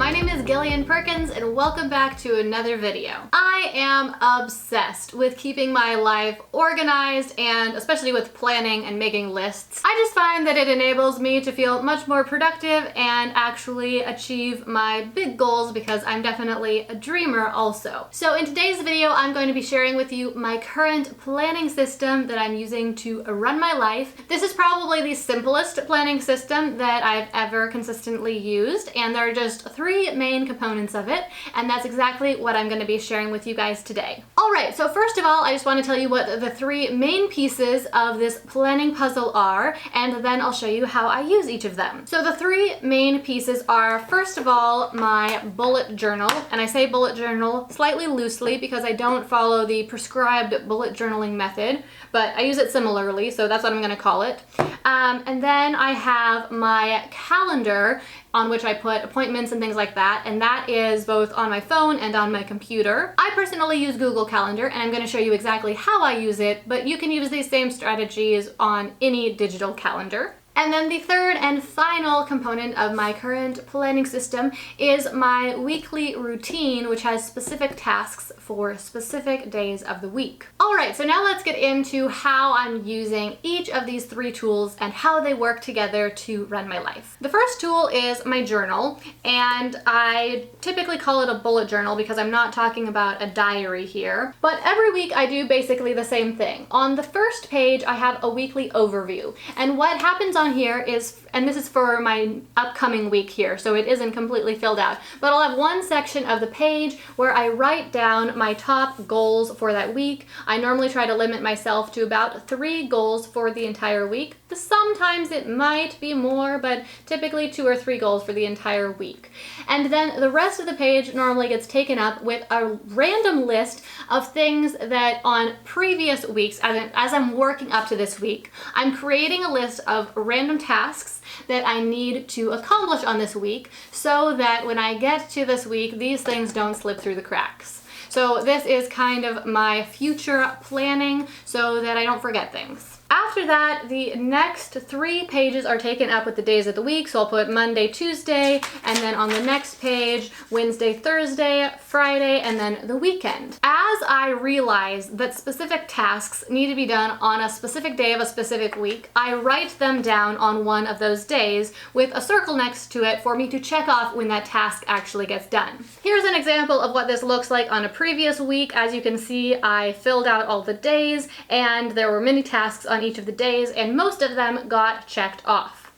my name is Gillian Perkins and welcome back to another video. I am obsessed with keeping my life organized and especially with planning and making lists. I just find that it enables me to feel much more productive and actually achieve my big goals because I'm definitely a dreamer also. So in today's video, I'm going to be sharing with you my current planning system that I'm using to run my life. This is probably the simplest planning system that I've ever consistently used, and there are just three main components of it, and that's exactly what I'm going to be sharing with you guys today. Alright, so first of all, I just want to tell you what the three main pieces of this planning puzzle are, and then I'll show you how I use each of them. So the three main pieces are, first of all, my bullet journal, and I say bullet journal slightly loosely because I don't follow the prescribed bullet journaling method, but I use it similarly, so that's what I'm going to call it. And then I have my calendar on which I put appointments and things like that, and that is both on my phone and on my computer. I personally use Google Calendar, and I'm going to show you exactly how I use it, but you can use these same strategies on any digital calendar. And then the third and final component of my current planning system is my weekly routine, which has specific tasks for specific days of the week. Alright, so now let's get into how I'm using each of these three tools and how they work together to run my life. The first tool is my journal, and I typically call it a bullet journal because I'm not talking about a diary here. But every week I do basically the same thing. On the first page I have a weekly overview, and what happens on here is, and this is for my upcoming week here, so it isn't completely filled out, but I'll have one section of the page where I write down my top goals for that week. I normally try to limit myself to about 3 goals for the entire week. Sometimes it might be more, but typically 2 or 3 goals for the entire week. And then the rest of the page normally gets taken up with a random list of things that on previous weeks, as I'm working up to this week, I'm creating a list of random tasks that I need to accomplish on this week so that when I get to this week, these things don't slip through the cracks. So this is kind of my future planning so that I don't forget things. After that, the next 3 pages are taken up with the days of the week, so I'll put Monday, Tuesday, and then on the next page, Wednesday, Thursday, Friday, and then the weekend. As I realize that specific tasks need to be done on a specific day of a specific week, I write them down on one of those days with a circle next to it for me to check off when that task actually gets done. Here's an example of what this looks like on a previous week. As you can see, I filled out all the days, and there were many tasks on each of the days, and most of them got checked off.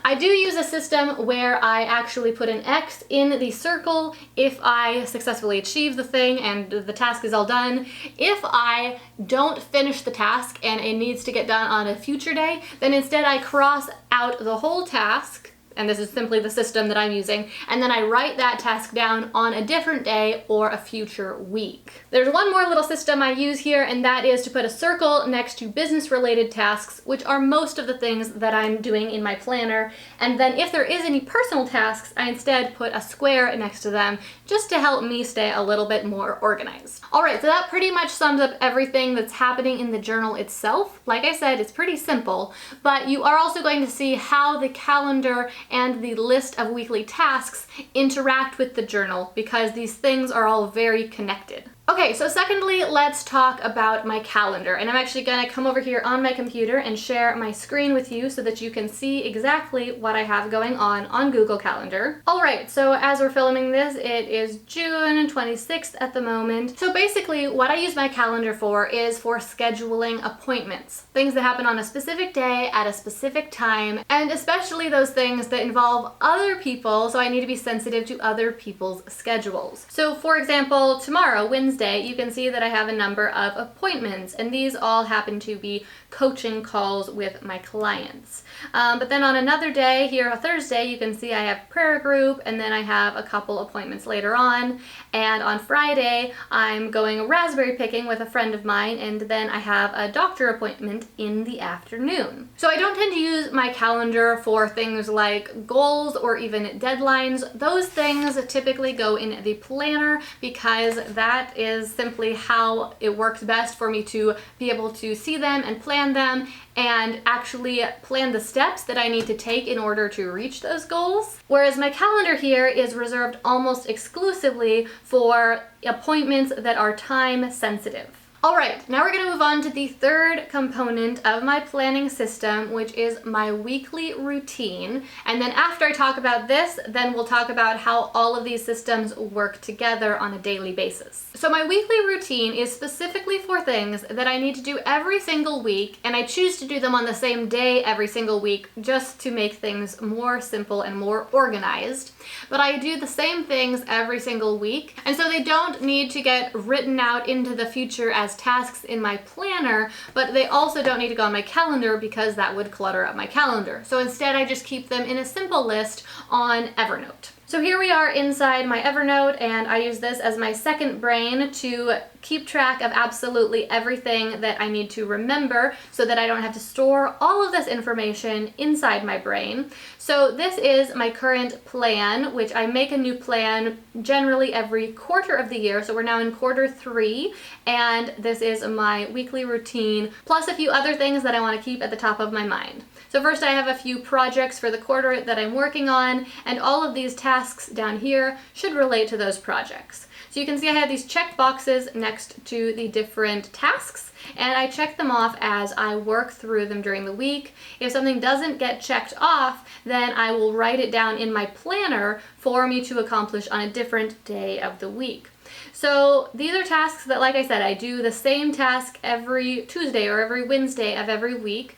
I do use a system where I actually put an X in the circle if I successfully achieve the thing and the task is all done. If I don't finish the task and it needs to get done on a future day, then instead I cross out the whole task, and this is simply the system that I'm using, and then I write that task down on a different day or a future week. There's one more little system I use here, and that is to put a circle next to business-related tasks, which are most of the things that I'm doing in my planner, and then if there is any personal tasks, I instead put a square next to them just to help me stay a little bit more organized. Alright, so that pretty much sums up everything that's happening in the journal itself. Like I said, it's pretty simple, but you are also going to see how the calendar and the list of weekly tasks interact with the journal because these things are all very connected. Okay, so secondly, let's talk about my calendar. And I'm actually gonna come over here on my computer and share my screen with you so that you can see exactly what I have going on Google Calendar. Alright, so as we're filming this, it is June 26th at the moment. So basically, what I use my calendar for is for scheduling appointments. Things that happen on a specific day at a specific time, and especially those things that involve other people, so I need to be sensitive to other people's schedules. So for example, tomorrow, Wednesday, you can see that I have a number of appointments, and these all happen to be coaching calls with my clients. But then on another day, here on Thursday, you can see I have prayer group, and then I have a couple appointments later on. And on Friday, I'm going raspberry picking with a friend of mine, and then I have a doctor appointment in the afternoon. So I don't tend to use my calendar for things like goals or even deadlines. Those things typically go in the planner because that is simply how it works best for me to be able to see them and plan plan them and actually plan the steps that I need to take in order to reach those goals. Whereas my calendar here is reserved almost exclusively for appointments that are time sensitive. All right, now we're gonna move on to the third component of my planning system, which is my weekly routine. And then after I talk about this, then we'll talk about how all of these systems work together on a daily basis. So my weekly routine is specifically for things that I need to do every single week, and I choose to do them on the same day every single week just to make things more simple and more organized. But I do the same things every single week, and so they don't need to get written out into the future as tasks in my planner, but they also don't need to go on my calendar because that would clutter up my calendar. So instead I just keep them in a simple list on Evernote. So here we are inside my Evernote, and I use this as my second brain to keep track of absolutely everything that I need to remember so that I don't have to store all of this information inside my brain. So this is my current plan, which I make a new plan generally every quarter of the year. So we're now in quarter 3, and this is my weekly routine, plus a few other things that I want to keep at the top of my mind. So first I have a few projects for the quarter that I'm working on, and all of these tasks down here should relate to those projects. So you can see I have these check boxes next to the different tasks, and I check them off as I work through them during the week. If something doesn't get checked off, then I will write it down in my planner for me to accomplish on a different day of the week. So these are tasks that, like I said, I do the same task every Tuesday or every Wednesday of every week.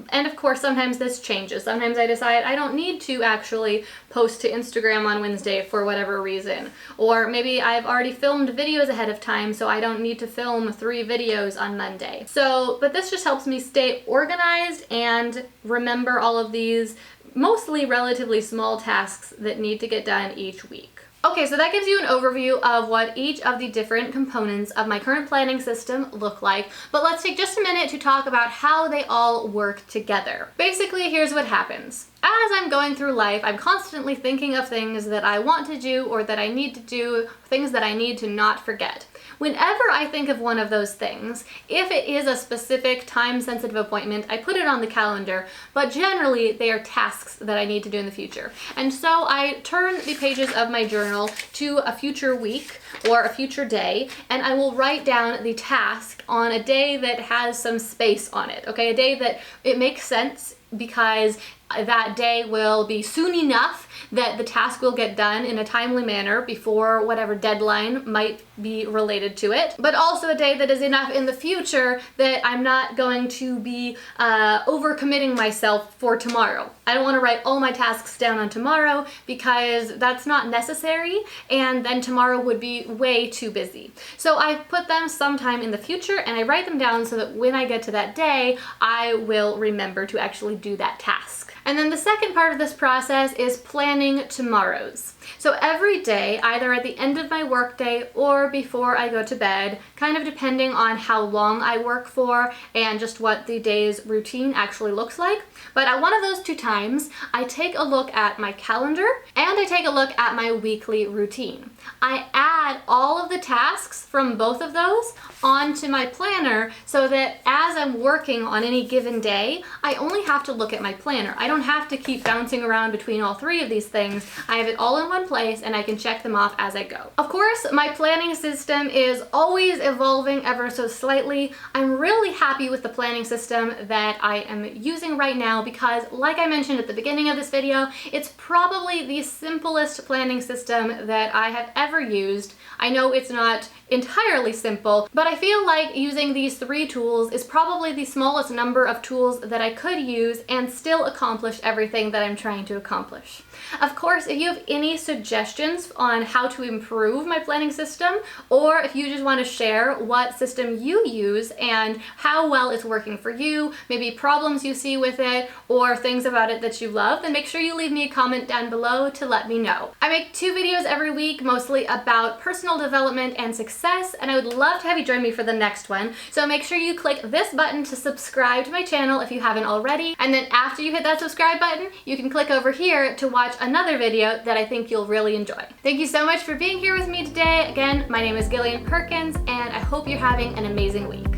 And of course, sometimes this changes. Sometimes I decide I don't need to actually post to Instagram on Wednesday for whatever reason. Or maybe I've already filmed videos ahead of time, so I don't need to film 3 videos on Monday. But this just helps me stay organized and remember all of these mostly relatively small tasks that need to get done each week. Okay, so that gives you an overview of what each of the different components of my current planning system look like, but let's take just a minute to talk about how they all work together. Basically, here's what happens. As I'm going through life, I'm constantly thinking of things that I want to do or that I need to do, things that I need to not forget. Whenever I think of one of those things, if it is a specific time-sensitive appointment, I put it on the calendar, but generally they are tasks that I need to do in the future. And so I turn the pages of my journal to a future week or a future day, and I will write down the task on a day that has some space on it, okay? A day that it makes sense because that day will be soon enough that the task will get done in a timely manner before whatever deadline might be related to it, but also a day that is enough in the future that I'm not going to be overcommitting myself for tomorrow. I don't want to write all my tasks down on tomorrow because that's not necessary, and then tomorrow would be way too busy. So I put them sometime in the future, and I write them down so that when I get to that day, I will remember to actually do that task. And then the second part of this process is planning tomorrow's. So every day, either at the end of my workday or before I go to bed, kind of depending on how long I work for and just what the day's routine actually looks like, but at one of those 2 times, I take a look at my calendar and I take a look at my weekly routine. I add all of the tasks from both of those onto my planner so that as I'm working on any given day, I only have to look at my planner. I don't have to keep bouncing around between all 3 of these things. I have it all in one place and I can check them off as I go. Of course, my planning system is always evolving ever so slightly. I'm really happy with the planning system that I am using right now because, like I mentioned at the beginning of this video, it's probably the simplest planning system that I have ever used. I know it's not entirely simple, but I feel like using these 3 tools is probably the smallest number of tools that I could use and still accomplish everything that I'm trying to accomplish. Of course, if you have any suggestions on how to improve my planning system, or if you just want to share what system you use and how well it's working for you, maybe problems you see with it, or things about it that you love, then make sure you leave me a comment down below to let me know. I make 2 videos every week, mostly about personal development and success, and I would love to have you join me for the next one. So make sure you click this button to subscribe to my channel if you haven't already, and then after you hit that subscribe button, you can click over here to watch another video that I think you'll really enjoy. Thank you so much for being here with me today. Again, my name is Gillian Perkins, and I hope you're having an amazing week.